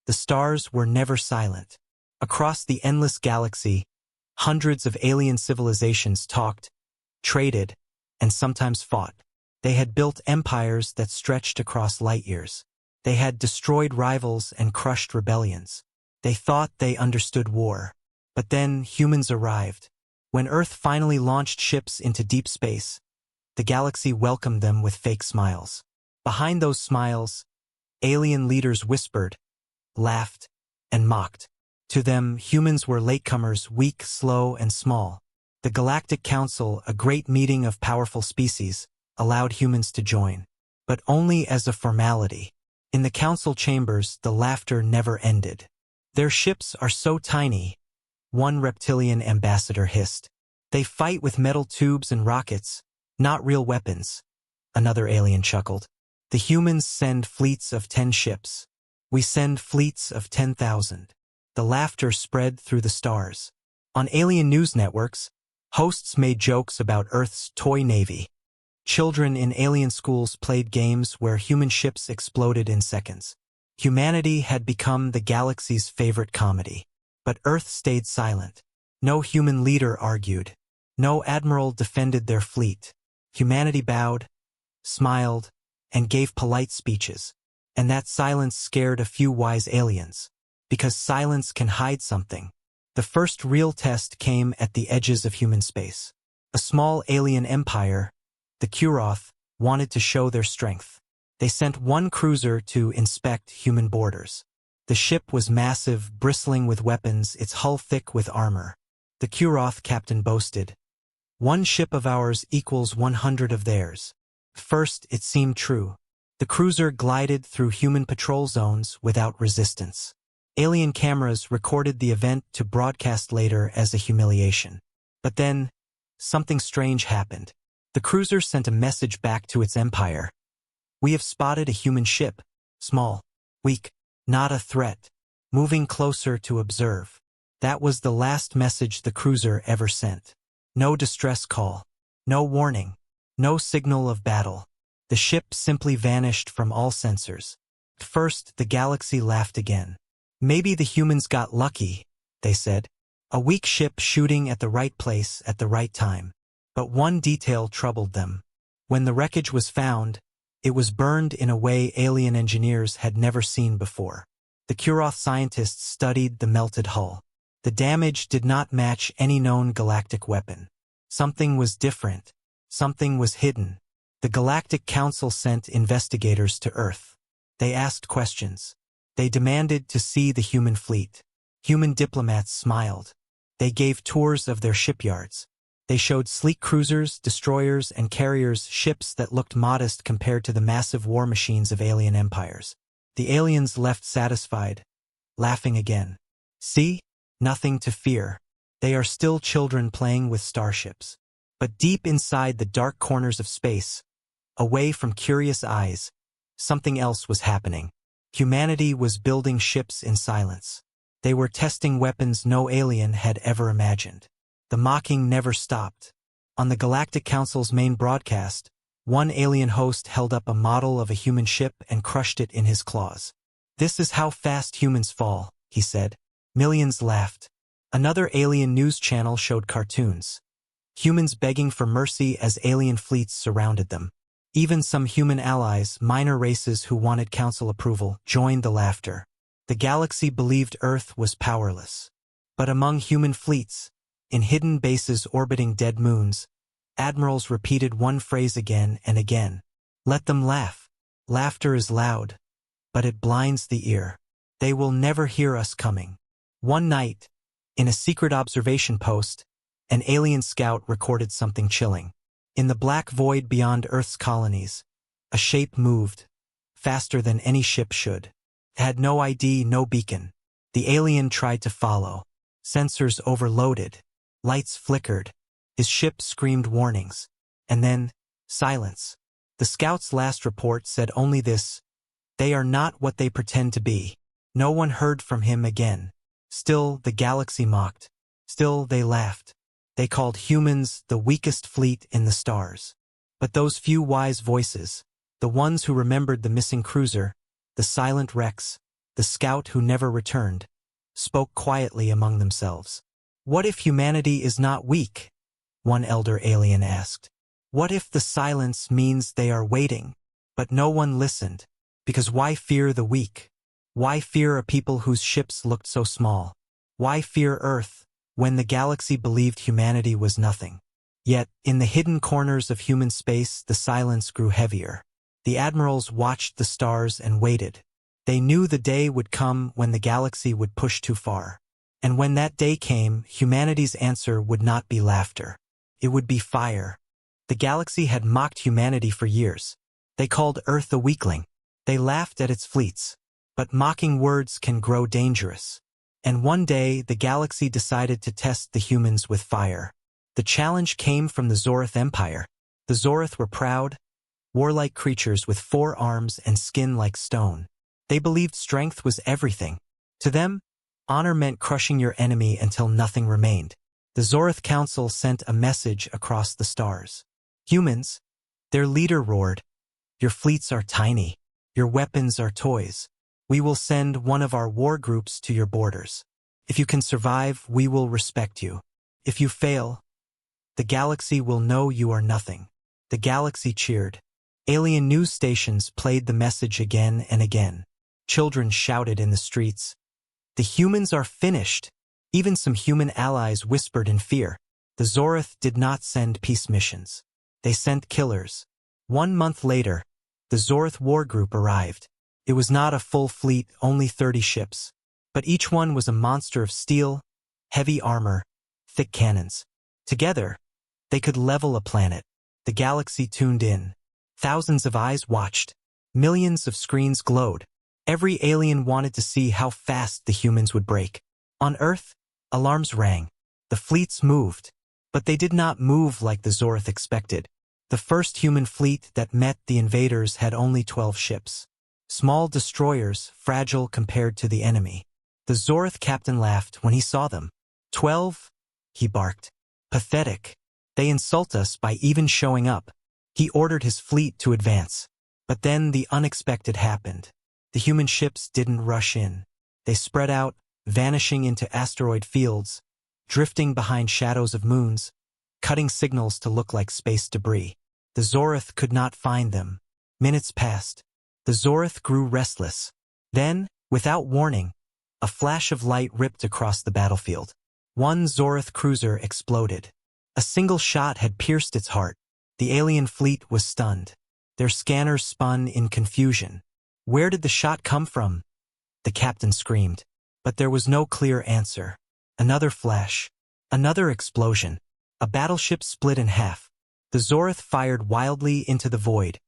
The stars were never silent. Across the endless galaxy, hundreds of alien civilizations talked, traded, and sometimes fought. They had built empires that stretched across light years. They had destroyed rivals and crushed rebellions. They thought they understood war. But then humans arrived. When Earth finally launched ships into deep space, the galaxy welcomed them with fake smiles. Behind those smiles, alien leaders whispered, laughed, and mocked. To them, humans were latecomers, weak, slow, and small. The Galactic Council, a great meeting of powerful species, allowed humans to join, but only as a formality. In the council chambers, the laughter never ended. Their ships are so tiny, one reptilian ambassador hissed. They fight with metal tubes and rockets, not real weapons. Another alien chuckled. The humans send fleets of 10 ships. We send fleets of 10,000. The laughter spread through the stars. On alien news networks, hosts made jokes about Earth's toy navy. Children in alien schools played games where human ships exploded in seconds. Humanity had become the galaxy's favorite comedy. But Earth stayed silent. No human leader argued. No admiral defended their fleet. Humanity bowed, smiled, and gave polite speeches. And that silence scared a few wise aliens. Because silence can hide something. The first real test came at the edges of human space. A small alien empire, the Kuroth, wanted to show their strength. They sent one cruiser to inspect human borders. The ship was massive, bristling with weapons, its hull thick with armor. The Kuroth captain boasted, "One ship of ours equals 100 of theirs." First, it seemed true. The cruiser glided through human patrol zones without resistance. Alien cameras recorded the event to broadcast later as a humiliation. But then, something strange happened. The cruiser sent a message back to its empire. "We have spotted a human ship, small, weak, not a threat, moving closer to observe." That was the last message the cruiser ever sent. No distress call, no warning, no signal of battle. The ship simply vanished from all sensors. First, the galaxy laughed again. "Maybe the humans got lucky," they said. "A weak ship shooting at the right place at the right time." But one detail troubled them. When the wreckage was found, it was burned in a way alien engineers had never seen before. The Kuroth scientists studied the melted hull. The damage did not match any known galactic weapon. Something was different. Something was hidden. The Galactic Council sent investigators to Earth. They asked questions. They demanded to see the human fleet. Human diplomats smiled. They gave tours of their shipyards. They showed sleek cruisers, destroyers, and carriers, ships that looked modest compared to the massive war machines of alien empires. The aliens left satisfied, laughing again. "See? Nothing to fear. They are still children playing with starships." But deep inside the dark corners of space, away from curious eyes, something else was happening. Humanity was building ships in silence. They were testing weapons no alien had ever imagined. The mocking never stopped. On the Galactic Council's main broadcast, one alien host held up a model of a human ship and crushed it in his claws. "This is how fast humans fall," he said. Millions laughed. Another alien news channel showed cartoons. Humans begging for mercy as alien fleets surrounded them. Even some human allies, minor races who wanted council approval, joined the laughter. The galaxy believed Earth was powerless. But among human fleets, in hidden bases orbiting dead moons, admirals repeated one phrase again and again. "Let them laugh. Laughter is loud, but it blinds the ear. They will never hear us coming." One night, in a secret observation post, an alien scout recorded something chilling. In the black void beyond Earth's colonies, a shape moved, faster than any ship should. It had no ID, no beacon. The alien tried to follow. Sensors overloaded. Lights flickered. His ship screamed warnings. And then, silence. The scout's last report said only this: "They are not what they pretend to be." No one heard from him again. Still, the galaxy mocked. Still, they laughed. They called humans the weakest fleet in the stars. But those few wise voices, the ones who remembered the missing cruiser, the silent wrecks, the scout who never returned, spoke quietly among themselves. "What if humanity is not weak?" one elder alien asked. "What if the silence means they are waiting?" But no one listened, because why fear the weak? Why fear a people whose ships looked so small? Why fear Earth, when the galaxy believed humanity was nothing? Yet, in the hidden corners of human space, the silence grew heavier. The admirals watched the stars and waited. They knew the day would come when the galaxy would push too far. And when that day came, humanity's answer would not be laughter. It would be fire. The galaxy had mocked humanity for years. They called Earth a weakling. They laughed at its fleets. But mocking words can grow dangerous. And one day, the galaxy decided to test the humans with fire. The challenge came from the Zorth Empire. The Zorth were proud, warlike creatures with 4 arms and skin like stone. They believed strength was everything. To them, honor meant crushing your enemy until nothing remained. The Zorth Council sent a message across the stars. "Humans," their leader roared, "your fleets are tiny. Your weapons are toys. We will send one of our war groups to your borders. If you can survive, we will respect you. If you fail, the galaxy will know you are nothing." The galaxy cheered. Alien news stations played the message again and again. Children shouted in the streets, "The humans are finished." Even some human allies whispered in fear. The Zorth did not send peace missions. They sent killers. 1 month later, the Zorth war group arrived. It was not a full fleet, only 30 ships. But each one was a monster of steel, heavy armor, thick cannons. Together, they could level a planet. The galaxy tuned in. Thousands of eyes watched. Millions of screens glowed. Every alien wanted to see how fast the humans would break. On Earth, alarms rang. The fleets moved. But they did not move like the Zorth expected. The first human fleet that met the invaders had only 12 ships. Small destroyers, fragile compared to the enemy. The Zorth captain laughed when he saw them. 12? He barked. Pathetic. They insult us by even showing up. He ordered his fleet to advance. But then the unexpected happened. The human ships didn't rush in. They spread out, vanishing into asteroid fields, drifting behind shadows of moons, cutting signals to look like space debris. The Zorth could not find them. Minutes passed. The Zorth grew restless. Then, without warning, a flash of light ripped across the battlefield. One Zorth cruiser exploded. A single shot had pierced its heart. The alien fleet was stunned. Their scanners spun in confusion. Where did the shot come from? The captain screamed. But there was no clear answer. Another flash. Another explosion. A battleship split in half. The Zorth fired wildly into the void,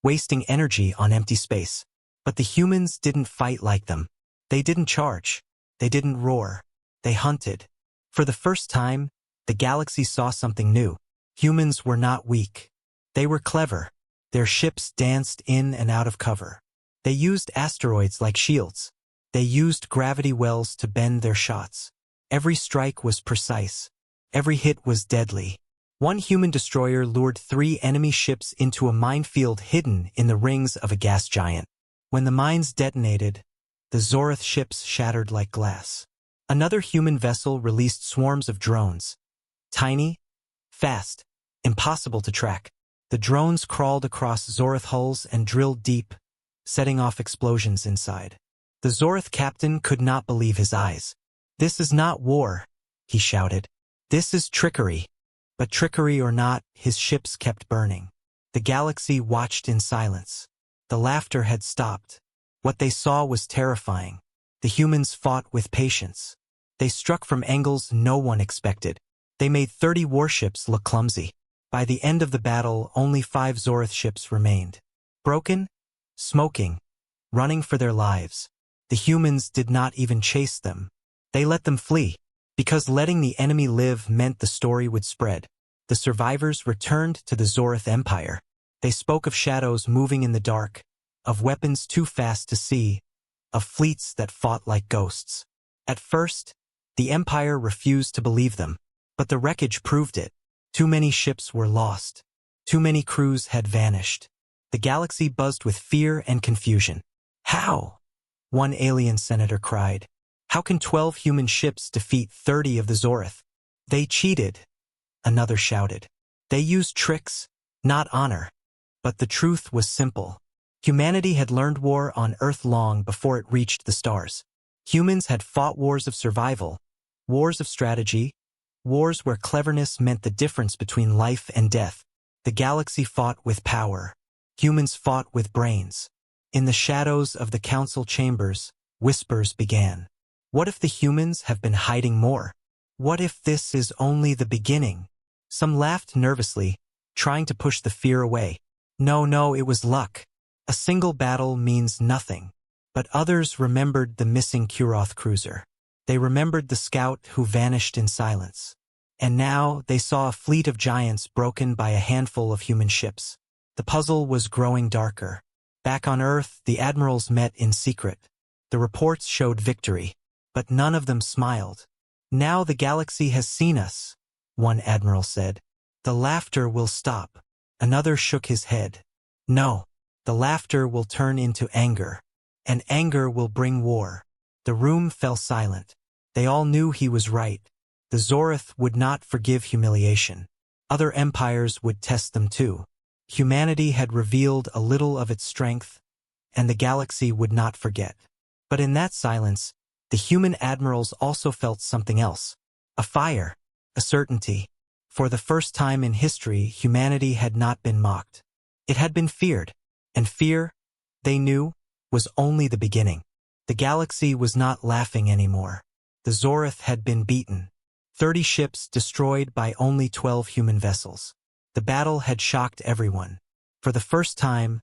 wasting energy on empty space. But the humans didn't fight like them. They didn't charge. They didn't roar. They hunted. For the first time, the galaxy saw something new. Humans were not weak. They were clever. Their ships danced in and out of cover. They used asteroids like shields. They used gravity wells to bend their shots. Every strike was precise. Every hit was deadly. One human destroyer lured 3 enemy ships into a minefield hidden in the rings of a gas giant. When the mines detonated, the Zorth ships shattered like glass. Another human vessel released swarms of drones. Tiny, fast, impossible to track. The drones crawled across Zorth hulls and drilled deep, setting off explosions inside. The Zorth captain could not believe his eyes. "This is not war," he shouted. "This is trickery." But trickery or not, his ships kept burning. The galaxy watched in silence. The laughter had stopped. What they saw was terrifying. The humans fought with patience. They struck from angles no one expected. They made 30 warships look clumsy. By the end of the battle, only 5 Zorth ships remained. Broken, smoking, running for their lives. The humans did not even chase them. They let them flee. Because letting the enemy live meant the story would spread. The survivors returned to the Zorth Empire. They spoke of shadows moving in the dark, of weapons too fast to see, of fleets that fought like ghosts. At first, the Empire refused to believe them, but the wreckage proved it. Too many ships were lost. Too many crews had vanished. The galaxy buzzed with fear and confusion. How? One alien senator cried. How can 12 human ships defeat 30 of the Zorith? They cheated, another shouted. They used tricks, not honor. But the truth was simple. Humanity had learned war on Earth long before it reached the stars. Humans had fought wars of survival, wars of strategy, wars where cleverness meant the difference between life and death. The galaxy fought with power. Humans fought with brains. In the shadows of the council chambers, whispers began. What if the humans have been hiding more? What if this is only the beginning? Some laughed nervously, trying to push the fear away. No, it was luck. A single battle means nothing. But others remembered the missing Kuroth cruiser. They remembered the scout who vanished in silence. And now they saw a fleet of giants broken by a handful of human ships. The puzzle was growing darker. Back on Earth, the admirals met in secret. The reports showed victory, but none of them smiled. Now the galaxy has seen us, one admiral said. The laughter will stop. Another shook his head. No, the laughter will turn into anger, and anger will bring war. The room fell silent. They all knew he was right. The Zorith would not forgive humiliation. Other empires would test them too. Humanity had revealed a little of its strength, and the galaxy would not forget. But in that silence, the human admirals also felt something else. A fire, a certainty. For the first time in history, humanity had not been mocked. It had been feared, and fear, they knew, was only the beginning. The galaxy was not laughing anymore. The Zorith had been beaten. 30 ships destroyed by only 12 human vessels. The battle had shocked everyone. For the first time,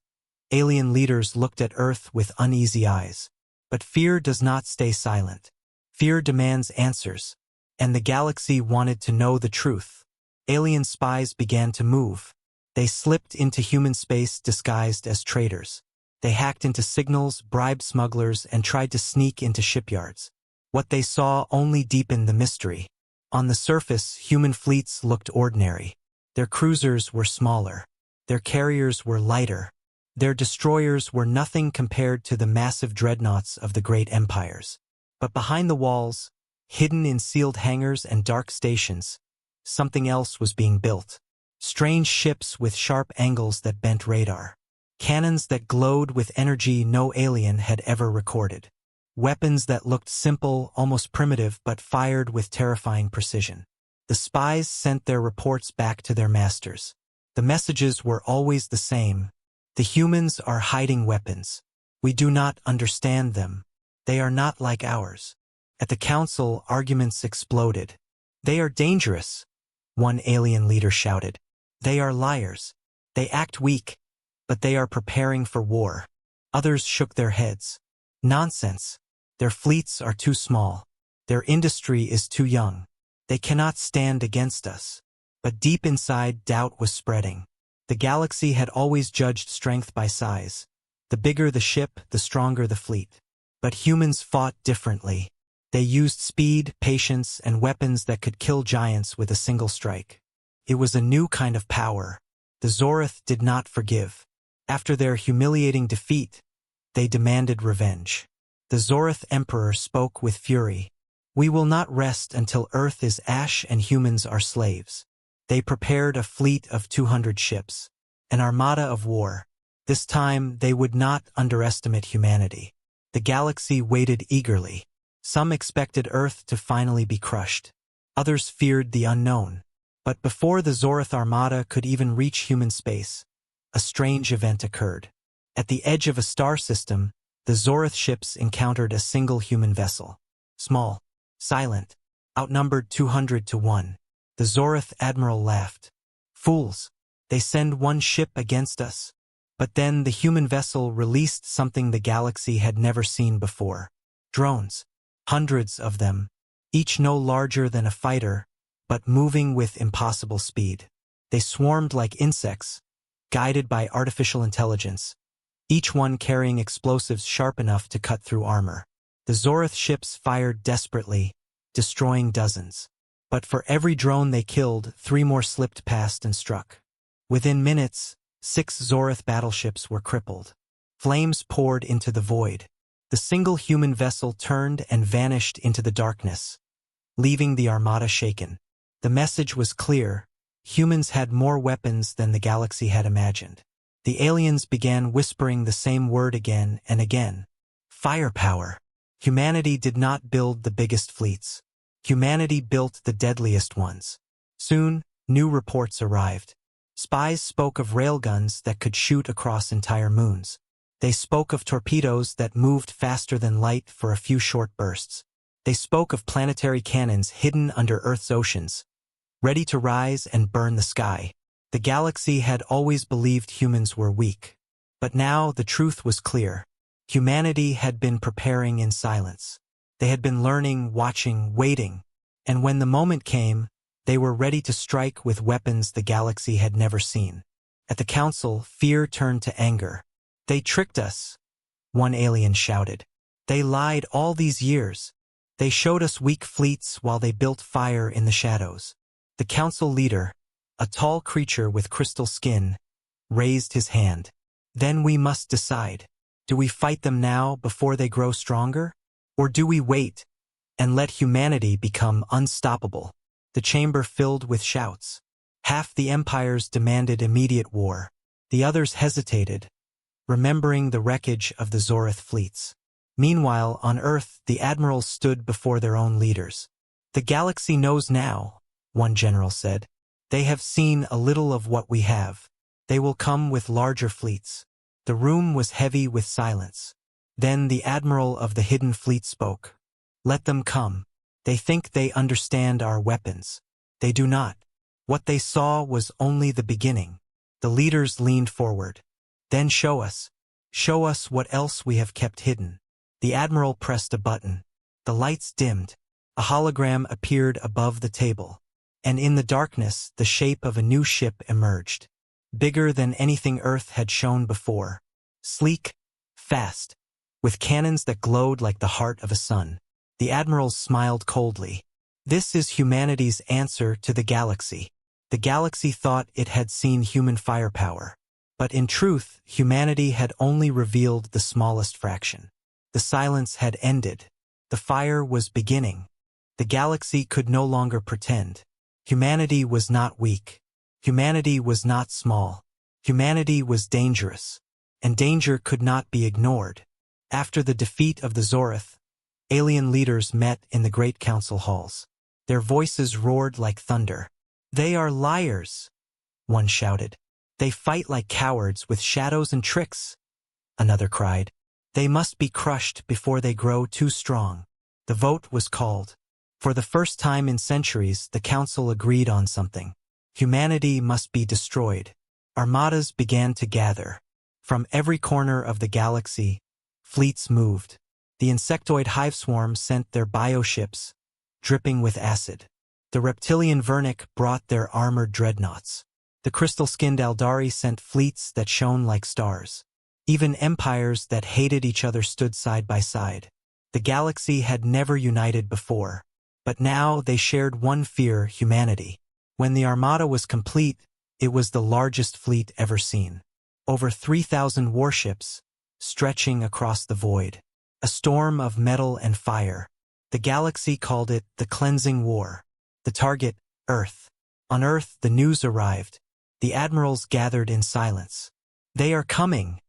alien leaders looked at Earth with uneasy eyes. But fear does not stay silent. Fear demands answers. And the galaxy wanted to know the truth. Alien spies began to move. They slipped into human space disguised as traitors. They hacked into signals, bribed smugglers, and tried to sneak into shipyards. What they saw only deepened the mystery. On the surface, human fleets looked ordinary. Their cruisers were smaller. Their carriers were lighter. Their destroyers were nothing compared to the massive dreadnoughts of the great empires. But behind the walls, hidden in sealed hangars and dark stations, something else was being built. Strange ships with sharp angles that bent radar. Cannons that glowed with energy no alien had ever recorded. Weapons that looked simple, almost primitive, but fired with terrifying precision. The spies sent their reports back to their masters. The messages were always the same. The humans are hiding weapons. We do not understand them. They are not like ours. At the council, arguments exploded. They are dangerous, one alien leader shouted. They are liars. They act weak, but they are preparing for war. Others shook their heads. Nonsense. Their fleets are too small. Their industry is too young. They cannot stand against us. But deep inside, doubt was spreading. The galaxy had always judged strength by size. The bigger the ship, the stronger the fleet. But humans fought differently. They used speed, patience, and weapons that could kill giants with a single strike. It was a new kind of power. The Zorith did not forgive. After their humiliating defeat, they demanded revenge. The Zorith Emperor spoke with fury. We will not rest until Earth is ash and humans are slaves. They prepared a fleet of 200 ships, an armada of war. This time, they would not underestimate humanity. The galaxy waited eagerly. Some expected Earth to finally be crushed. Others feared the unknown. But before the Zorith armada could even reach human space, a strange event occurred. At the edge of a star system, the Zorith ships encountered a single human vessel. Small, silent, outnumbered 200 to 1. The Zorith admiral laughed. Fools, they send one ship against us. But then the human vessel released something the galaxy had never seen before. Drones. Hundreds of them, each no larger than a fighter, but moving with impossible speed. They swarmed like insects, guided by artificial intelligence, each one carrying explosives sharp enough to cut through armor. The Zorith ships fired desperately, destroying dozens. But for every drone they killed, 3 more slipped past and struck. Within minutes, 6 Zorith battleships were crippled. Flames poured into the void. The single human vessel turned and vanished into the darkness, leaving the armada shaken. The message was clear: humans had more weapons than the galaxy had imagined. The aliens began whispering the same word again and again. Firepower. Humanity did not build the biggest fleets. Humanity built the deadliest ones. Soon, new reports arrived. Spies spoke of railguns that could shoot across entire moons. They spoke of torpedoes that moved faster than light for a few short bursts. They spoke of planetary cannons hidden under Earth's oceans, ready to rise and burn the sky. The galaxy had always believed humans were weak. But now the truth was clear. Humanity had been preparing in silence. They had been learning, watching, waiting. And when the moment came, they were ready to strike with weapons the galaxy had never seen. At the council, fear turned to anger. "They tricked us," one alien shouted. "They lied all these years. They showed us weak fleets while they built fire in the shadows." The council leader, a tall creature with crystal skin, raised his hand. "Then we must decide. Do we fight them now before they grow stronger? Or do we wait and let humanity become unstoppable?" The chamber filled with shouts. Half the empires demanded immediate war. The others hesitated, remembering the wreckage of the Zorith fleets. Meanwhile, on Earth, the admirals stood before their own leaders. "The galaxy knows now," one general said. "They have seen a little of what we have. They will come with larger fleets." The room was heavy with silence. Then the admiral of the hidden fleet spoke. "Let them come. They think they understand our weapons. They do not." What they saw was only the beginning. The leaders leaned forward. "Then show us. Show us what else we have kept hidden." The admiral pressed a button. The lights dimmed. A hologram appeared above the table. And in the darkness, the shape of a new ship emerged. Bigger than anything Earth had shown before. Sleek, fast, with cannons that glowed like the heart of a sun. The admirals smiled coldly. This is humanity's answer to the galaxy. The galaxy thought it had seen human firepower. But in truth, humanity had only revealed the smallest fraction. The silence had ended. The fire was beginning. The galaxy could no longer pretend. Humanity was not weak. Humanity was not small. Humanity was dangerous. And danger could not be ignored. After the defeat of the Zorith, alien leaders met in the Great Council halls. Their voices roared like thunder. "They are liars," one shouted. "They fight like cowards with shadows and tricks," another cried. "They must be crushed before they grow too strong." The vote was called. For the first time in centuries, the council agreed on something. Humanity must be destroyed. Armadas began to gather. From every corner of the galaxy, fleets moved. The insectoid hive swarm sent their bioships, dripping with acid. The reptilian Vernic brought their armored dreadnoughts. The crystal-skinned Aldari sent fleets that shone like stars. Even empires that hated each other stood side by side. The galaxy had never united before. But now they shared one fear: humanity. When the armada was complete, it was the largest fleet ever seen. Over 3,000 warships, stretching across the void. A storm of metal and fire. The galaxy called it the Cleansing War. The target, Earth. On Earth, the news arrived. The admirals gathered in silence. "They are coming,"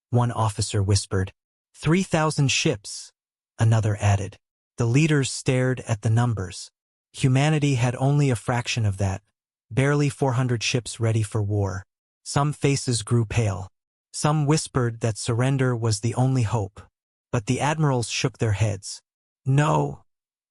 one officer whispered. 3,000 ships, another added. The leaders stared at the numbers. Humanity had only a fraction of that, barely 400 ships ready for war. Some faces grew pale. Some whispered that surrender was the only hope. But the admirals shook their heads. "No,"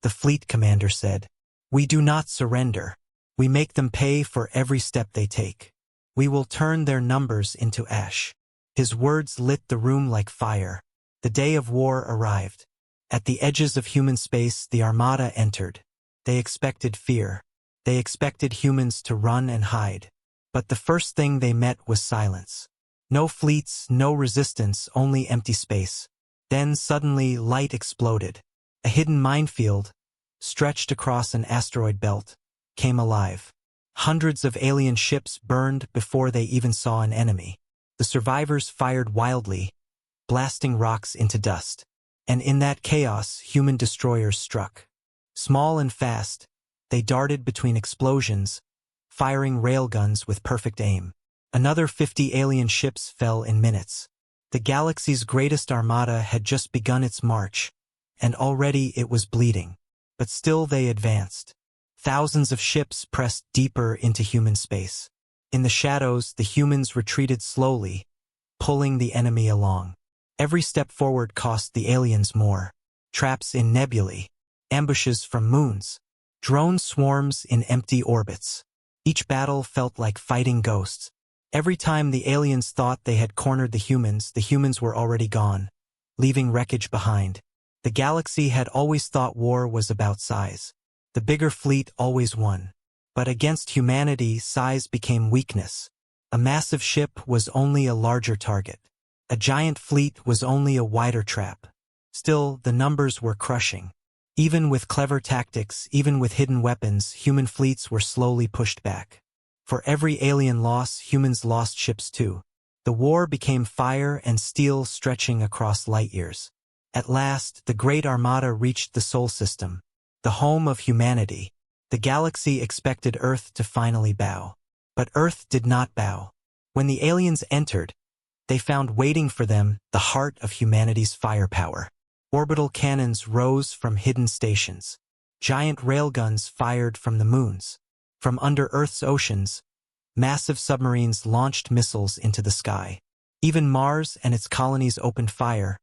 the fleet commander said. "We do not surrender. We make them pay for every step they take. We will turn their numbers into ash." His words lit the room like fire. The day of war arrived. At the edges of human space, the armada entered. They expected fear. They expected humans to run and hide. But the first thing they met was silence. No fleets, no resistance, only empty space. Then suddenly light exploded. A hidden minefield, stretched across an asteroid belt, came alive. Hundreds of alien ships burned before they even saw an enemy. The survivors fired wildly, blasting rocks into dust. And in that chaos, human destroyers struck. Small and fast, they darted between explosions, firing railguns with perfect aim. Another 50 alien ships fell in minutes. The galaxy's greatest armada had just begun its march, and already it was bleeding. But still they advanced. Thousands of ships pressed deeper into human space. In the shadows, the humans retreated slowly, pulling the enemy along. Every step forward cost the aliens more. Traps in nebulae, ambushes from moons, drone swarms in empty orbits. Each battle felt like fighting ghosts. Every time the aliens thought they had cornered the humans were already gone, leaving wreckage behind. The galaxy had always thought war was about size. The bigger fleet always won. But against humanity, size became weakness. A massive ship was only a larger target. A giant fleet was only a wider trap. Still, the numbers were crushing. Even with clever tactics, even with hidden weapons, human fleets were slowly pushed back. For every alien loss, humans lost ships too. The war became fire and steel stretching across light years. At last, the Great Armada reached the Sol system, the home of humanity. The galaxy expected Earth to finally bow. But Earth did not bow. When the aliens entered, they found waiting for them the heart of humanity's firepower. Orbital cannons rose from hidden stations. Giant railguns fired from the moons. From under Earth's oceans, massive submarines launched missiles into the sky. Even Mars and its colonies opened fire,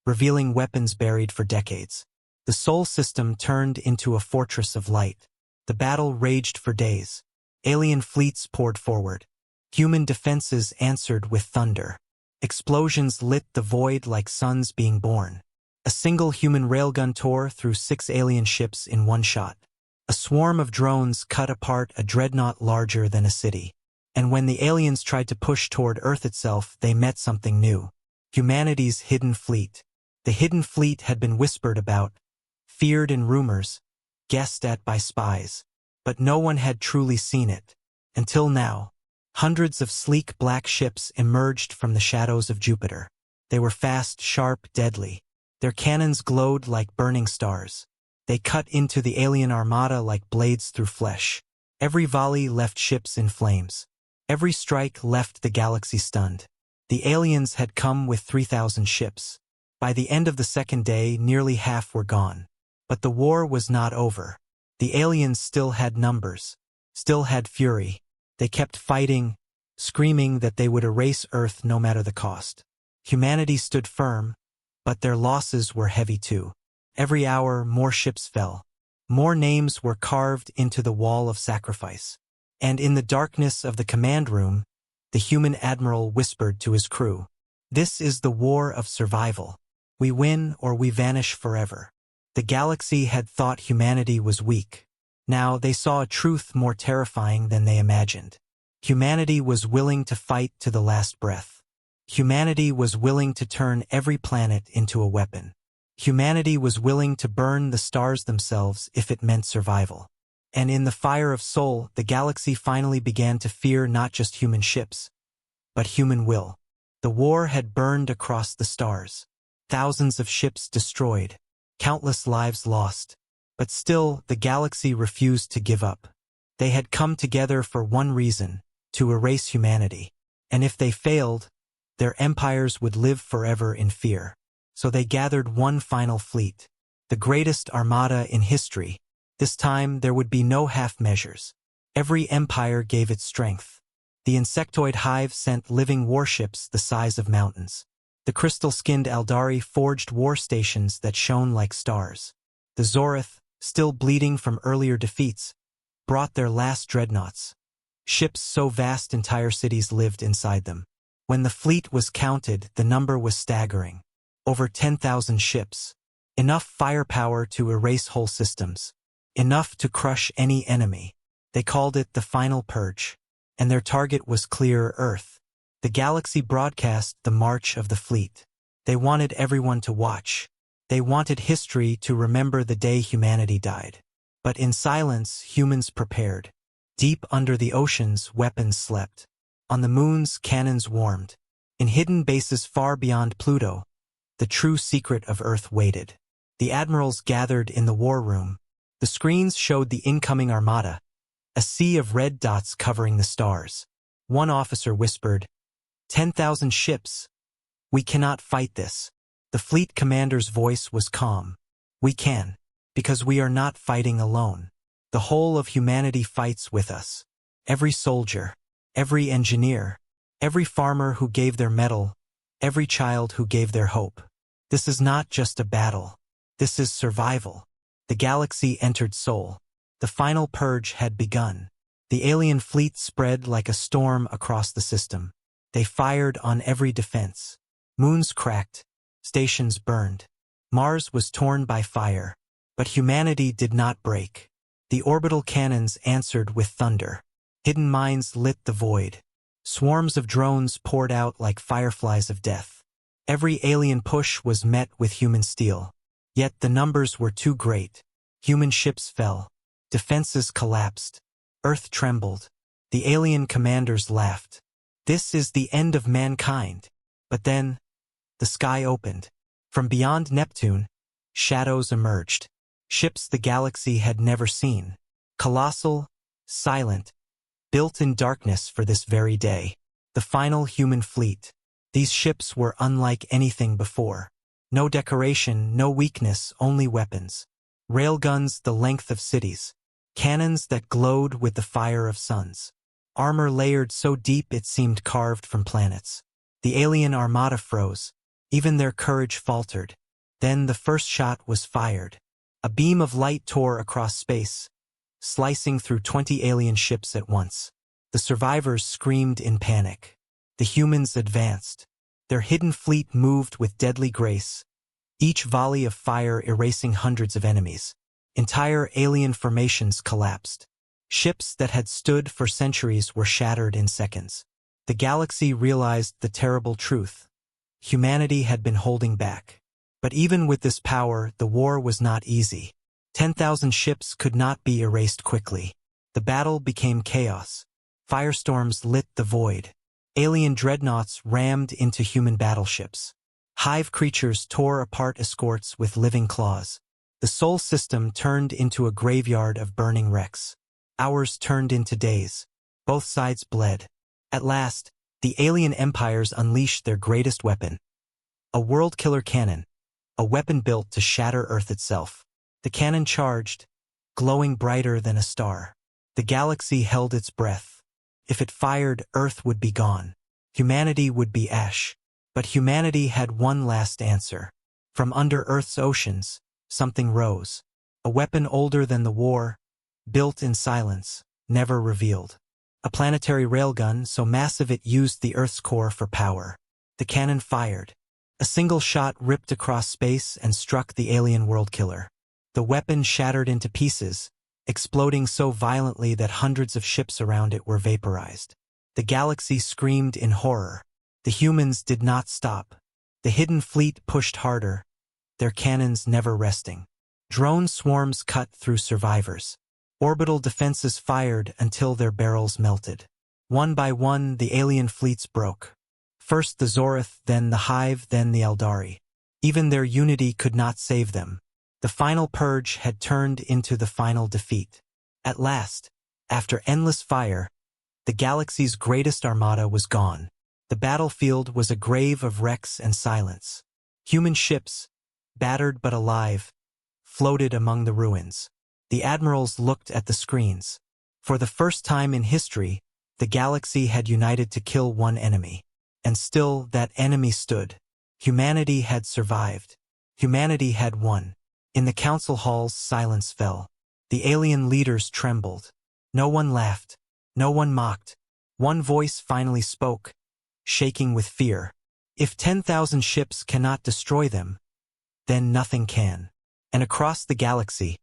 revealing weapons buried for decades. The Sol system turned into a fortress of light. The battle raged for days. Alien fleets poured forward. Human defenses answered with thunder. Explosions lit the void like suns being born. A single human railgun tore through 6 alien ships in one shot. A swarm of drones cut apart a dreadnought larger than a city. And when the aliens tried to push toward Earth itself, they met something new. Humanity's hidden fleet. The hidden fleet had been whispered about, feared in rumors, guessed at by spies. But no one had truly seen it. Until now. Hundreds of sleek black ships emerged from the shadows of Jupiter. They were fast, sharp, deadly. Their cannons glowed like burning stars. They cut into the alien armada like blades through flesh. Every volley left ships in flames. Every strike left the galaxy stunned. The aliens had come with 3,000 ships. By the end of the second day, nearly half were gone. But the war was not over. The aliens still had numbers, still had fury. They kept fighting, screaming that they would erase Earth no matter the cost. Humanity stood firm, but their losses were heavy too. Every hour, more ships fell. More names were carved into the wall of sacrifice. And in the darkness of the command room, the human admiral whispered to his crew, "This is the war of survival. We win or we vanish forever." The galaxy had thought humanity was weak. Now they saw a truth more terrifying than they imagined. Humanity was willing to fight to the last breath. Humanity was willing to turn every planet into a weapon. Humanity was willing to burn the stars themselves if it meant survival. And in the fire of Sol, the galaxy finally began to fear not just human ships, but human will. The war had burned across the stars. Thousands of ships destroyed. Countless lives lost. But still, the galaxy refused to give up. They had come together for one reason, to erase humanity. And if they failed, their empires would live forever in fear. So they gathered one final fleet, the greatest armada in history. This time there would be no half measures. Every empire gave its strength. The insectoid hive sent living warships the size of mountains. The crystal-skinned Eldari forged war stations that shone like stars. The Zorith, still bleeding from earlier defeats, brought their last dreadnoughts. Ships so vast entire cities lived inside them. When the fleet was counted, the number was staggering. Over 10,000 ships. Enough firepower to erase whole systems. Enough to crush any enemy. They called it the final purge. And their target was clear Earth. The galaxy broadcast the march of the fleet. They wanted everyone to watch. They wanted history to remember the day humanity died. But in silence, humans prepared. Deep under the oceans, weapons slept. On the moons, cannons warmed. In hidden bases far beyond Pluto, The true secret of Earth waited. The admirals gathered in the war room. The screens showed the incoming armada, a sea of red dots covering the stars. One officer whispered, 10,000 ships. We cannot fight this. The fleet commander's voice was calm. We can, because we are not fighting alone. The whole of humanity fights with us. Every soldier, every engineer, every farmer who gave their mettle, every child who gave their hope. This is not just a battle. This is survival. The galaxy entered Sol. The final purge had begun. The alien fleet spread like a storm across the system. They fired on every defense. Moons cracked. Stations burned. Mars was torn by fire. But humanity did not break. The orbital cannons answered with thunder. Hidden mines lit the void. Swarms of drones poured out like fireflies of death. Every alien push was met with human steel. Yet the numbers were too great. Human ships fell. Defenses collapsed. Earth trembled. The alien commanders laughed. This is the end of mankind. But then, the sky opened. From beyond Neptune, shadows emerged. Ships the galaxy had never seen. Colossal, silent, built in darkness for this very day. The final human fleet. These ships were unlike anything before. No decoration, no weakness, only weapons. Railguns the length of cities. Cannons that glowed with the fire of suns. Armor layered so deep it seemed carved from planets. The alien armada froze. Even their courage faltered. Then the first shot was fired. A beam of light tore across space, slicing through 20 alien ships at once. The survivors screamed in panic. The humans advanced. Their hidden fleet moved with deadly grace, each volley of fire erasing hundreds of enemies. Entire alien formations collapsed. Ships that had stood for centuries were shattered in seconds. The galaxy realized the terrible truth. Humanity had been holding back. But even with this power, the war was not easy. 10,000 ships could not be erased quickly. The battle became chaos. Firestorms lit the void. Alien dreadnoughts rammed into human battleships. Hive creatures tore apart escorts with living claws. The Sol system turned into a graveyard of burning wrecks. Hours turned into days. Both sides bled. At last, the alien empires unleashed their greatest weapon. A world-killer cannon. A weapon built to shatter Earth itself. The cannon charged, glowing brighter than a star. The galaxy held its breath. If it fired, Earth would be gone. Humanity would be ash. But humanity had one last answer. From under Earth's oceans, something rose. A weapon older than the war, built in silence, never revealed. A planetary railgun so massive it used the Earth's core for power. The cannon fired. A single shot ripped across space and struck the alien world killer. The weapon shattered into pieces, exploding so violently that hundreds of ships around it were vaporized. The galaxy screamed in horror. The humans did not stop. The hidden fleet pushed harder, their cannons never resting. Drone swarms cut through survivors. Orbital defenses fired until their barrels melted. One by one, the alien fleets broke. First the Zorith, then the Hive, then the Eldari. Even their unity could not save them. The final purge had turned into the final defeat. At last, after endless fire, the galaxy's greatest armada was gone. The battlefield was a grave of wrecks and silence. Human ships, battered but alive, floated among the ruins. The admirals looked at the screens. For the first time in history, the galaxy had united to kill one enemy. And still that enemy stood. Humanity had survived. Humanity had won. In the council halls, silence fell. The alien leaders trembled. No one laughed. No one mocked. One voice finally spoke, shaking with fear. If 10,000 ships cannot destroy them, then nothing can. And across the galaxy,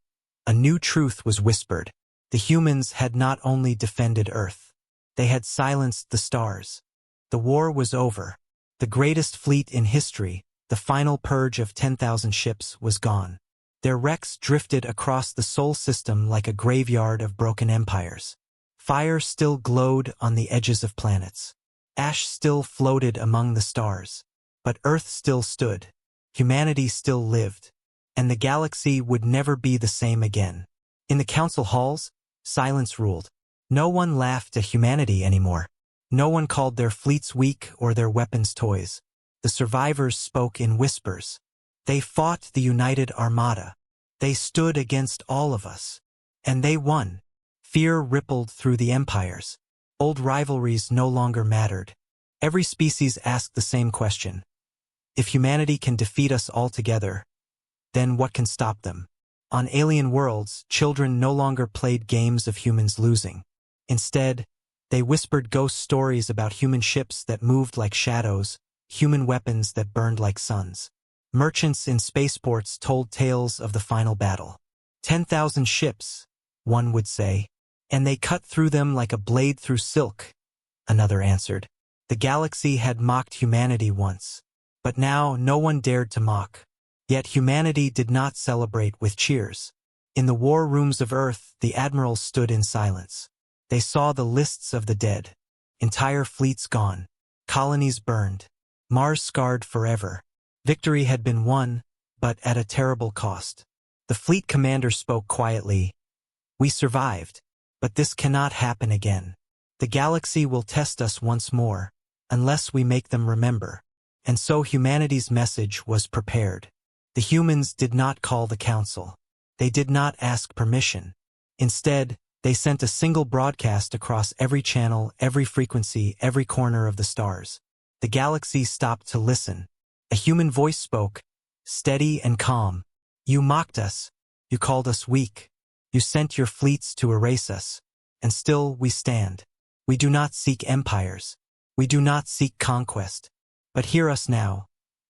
a new truth was whispered. The humans had not only defended Earth, they had silenced the stars. The war was over. The greatest fleet in history, the final purge of 10,000 ships, was gone. Their wrecks drifted across the Sol system like a graveyard of broken empires. Fire still glowed on the edges of planets. Ash still floated among the stars. But Earth still stood. humanity still lived, and the galaxy would never be the same again. In the council halls, silence ruled. No one laughed at humanity anymore. No one called their fleets weak or their weapons toys. The survivors spoke in whispers. They fought the United Armada. They stood against all of us. And they won. Fear rippled through the empires. Old rivalries no longer mattered. Every species asked the same question. If humanity can defeat us all together, then what can stop them? On alien worlds, children no longer played games of humans losing. Instead, they whispered ghost stories about human ships that moved like shadows, human weapons that burned like suns. Merchants in spaceports told tales of the final battle. 10,000 ships, one would say, and they cut through them like a blade through silk, another answered. The galaxy had mocked humanity once, but now no one dared to mock. Yet humanity did not celebrate with cheers. In the war rooms of Earth, the admirals stood in silence. They saw the lists of the dead. Entire fleets gone. Colonies burned. Mars scarred forever. Victory had been won, but at a terrible cost. The fleet commander spoke quietly. We survived, but this cannot happen again. The galaxy will test us once more, unless we make them remember. And so humanity's message was prepared. The humans did not call the council. They did not ask permission. Instead, they sent a single broadcast across every channel, every frequency, every corner of the stars. The galaxy stopped to listen. A human voice spoke, steady and calm. You mocked us. You called us weak. You sent your fleets to erase us. And still we stand. We do not seek empires. We do not seek conquest. But hear us now.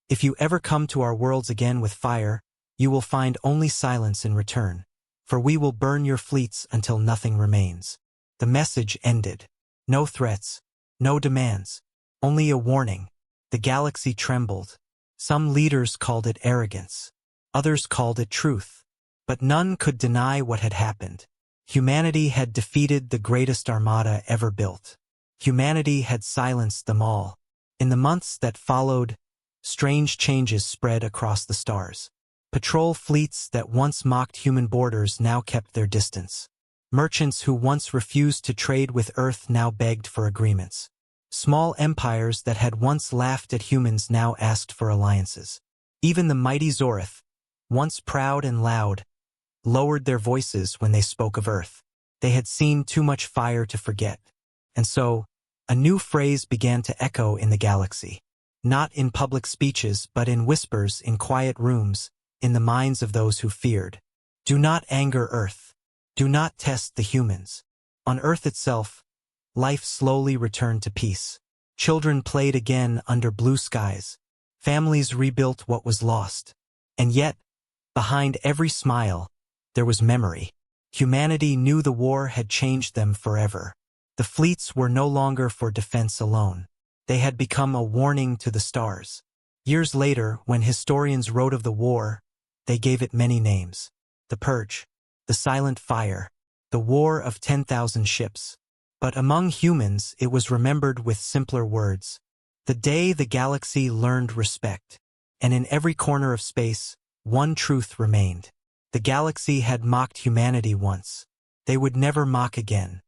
If you ever come to our worlds again with fire, you will find only silence in return. For we will burn your fleets until nothing remains. The message ended. No threats. No demands. Only a warning. The galaxy trembled. Some leaders called it arrogance. Others called it truth. But none could deny what had happened. Humanity had defeated the greatest armada ever built. Humanity had silenced them all. In the months that followed, strange changes spread across the stars. Patrol fleets that once mocked human borders now kept their distance. Merchants who once refused to trade with Earth now begged for agreements. Small empires that had once laughed at humans now asked for alliances. Even the mighty Zorith, once proud and loud, lowered their voices when they spoke of Earth. They had seen too much fire to forget. And so, a new phrase began to echo in the galaxy. Not in public speeches, but in whispers in quiet rooms, in the minds of those who feared. Do not anger Earth. Do not test the humans. On Earth itself, life slowly returned to peace. Children played again under blue skies. Families rebuilt what was lost. And yet, behind every smile, there was memory. Humanity knew the war had changed them forever. The fleets were no longer for defense alone. They had become a warning to the stars. Years later, when historians wrote of the war, they gave it many names. The Purge, the Silent Fire, the War of 10,000 Ships. But among humans, it was remembered with simpler words. The day the galaxy learned respect. And in every corner of space, one truth remained. The galaxy had mocked humanity once. They would never mock again.